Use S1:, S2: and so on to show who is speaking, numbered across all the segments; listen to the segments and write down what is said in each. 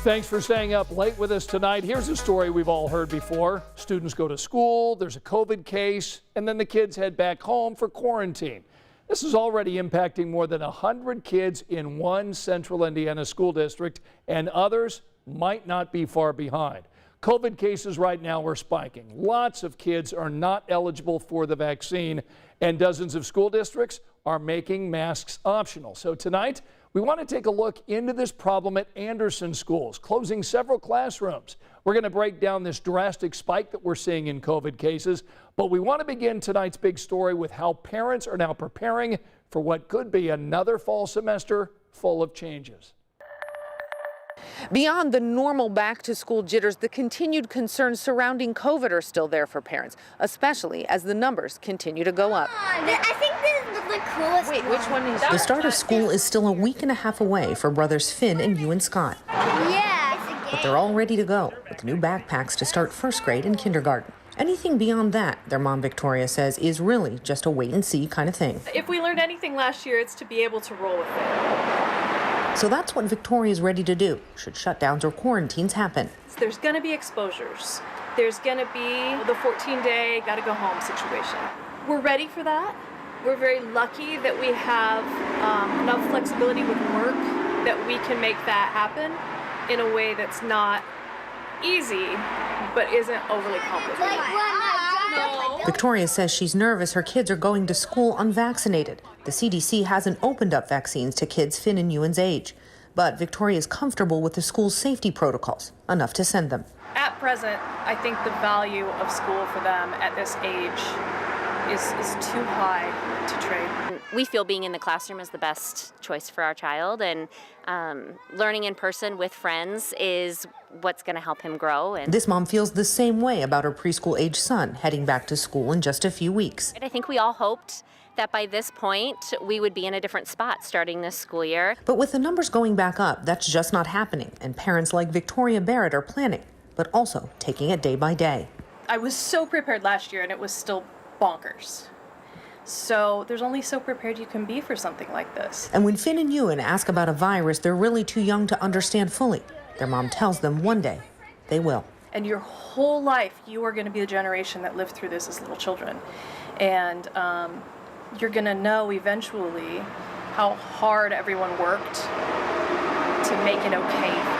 S1: Thanks for staying up late with us tonight. Here's a story we've all heard before. Students go to school, there's a COVID case, and then the kids head back home for quarantine. This is already impacting more than 100 kids in one central Indiana school district, and others might not be far behind. COVID cases right now are spiking. Lots of kids are not eligible for the vaccine, and dozens of school districts are making masks optional. So tonight, we want to take a look into this problem at Anderson schools, closing several classrooms. We're going to break down this drastic spike that we're seeing in COVID cases, but we want to begin tonight's big story with how parents are now preparing for what could be another fall semester full of changes.
S2: Beyond the normal back-to-school jitters, the continued concerns surrounding COVID are still there for parents, especially as the numbers continue to go up.
S3: I think this is the coolest.
S2: Wait, which one is
S4: The start of school is still a week and a half away for brothers Finn and Ewan Scott.
S3: Yeah.
S4: But they're all ready to go with new backpacks to start first grade and kindergarten. Anything beyond that, their mom Victoria says, is really just a wait-and-see kind of thing.
S5: If we learned anything last year, it's to be able to roll with it.
S4: So that's what Victoria's ready to do, should shutdowns or quarantines happen.
S5: There's going to be exposures. There's going to be the 14-day gotta go home situation. We're ready for that. We're very lucky that we have enough flexibility with work that we can make that happen in a way that's not easy, but isn't overly complicated.
S4: Victoria says she's nervous her kids are going to school unvaccinated. The CDC hasn't opened up vaccines to kids Finn and Ewan's age. But Victoria is comfortable with the school's safety protocols, enough to send them.
S5: At present, I think the value of school for them at this age is too high to trade.
S6: We feel being in the classroom is the best choice for our child, and learning in person with friends is what's going to help him grow. And
S4: this mom feels the same way about her preschool-age son heading back to school in just a few weeks.
S6: I think we all hoped that by this point we would be in a different spot starting this school year.
S4: But with the numbers going back up, that's just not happening, and parents like Victoria Barrett are planning, but also taking it day by day.
S5: I was so prepared last year, and it was still bonkers. So there's only so prepared you can be for something like this.
S4: And when Finn and Ewan ask about a virus they're really too young to understand fully, their mom tells them one day they will.
S5: And your whole life, you are going to be the generation that lived through this as little children. And you're going to know eventually how hard everyone worked to make it okay for you.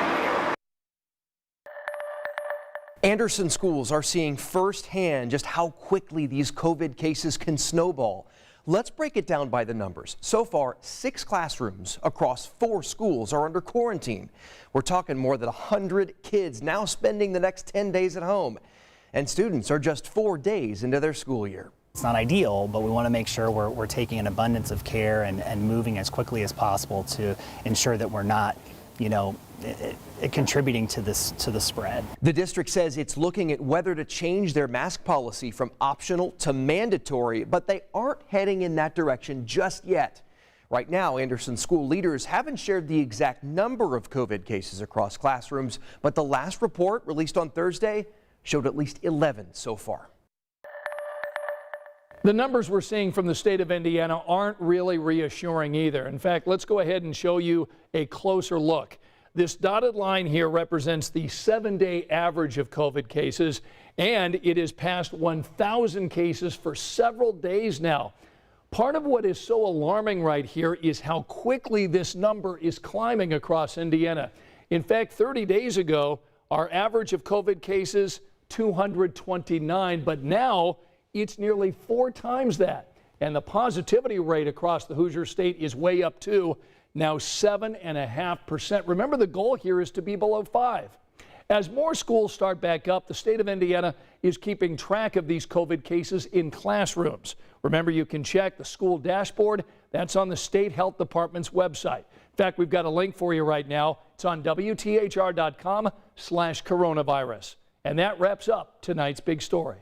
S7: Anderson schools are seeing firsthand just how quickly these COVID cases can snowball. Let's break it down by the numbers. So far, 6 classrooms across 4 schools are under quarantine. We're talking more than 100 kids now spending the next 10 days at home. And students are just 4 days into their school year.
S8: It's not ideal, but we want to make sure we're taking an abundance of care and moving as quickly as possible to ensure that we're not, contributing to the spread.
S7: The district says it's looking at whether to change their mask policy from optional to mandatory, but they aren't heading in that direction just yet. Right now, Anderson school leaders haven't shared the exact number of COVID cases across classrooms, but the last report released on Thursday showed at least 11 so far.
S1: The numbers we're seeing from the state of Indiana aren't really reassuring either. In fact, let's go ahead and show you a closer look. This dotted line here represents the 7-day average of COVID cases, and it has passed 1,000 cases for several days now. Part of what is so alarming right here is how quickly this number is climbing across Indiana. In fact, 30 days ago, our average of COVID cases, 229, but now it's nearly 4 times that. And the positivity rate across the Hoosier State is way up too, now 7.5%. Remember, the goal here is to be below 5. As more schools start back up, the state of Indiana is keeping track of these COVID cases in classrooms. Remember, you can check the school dashboard. That's on the State Health Department's website. In fact, we've got a link for you right now. It's on WTHR.com/coronavirus. And that wraps up tonight's big story.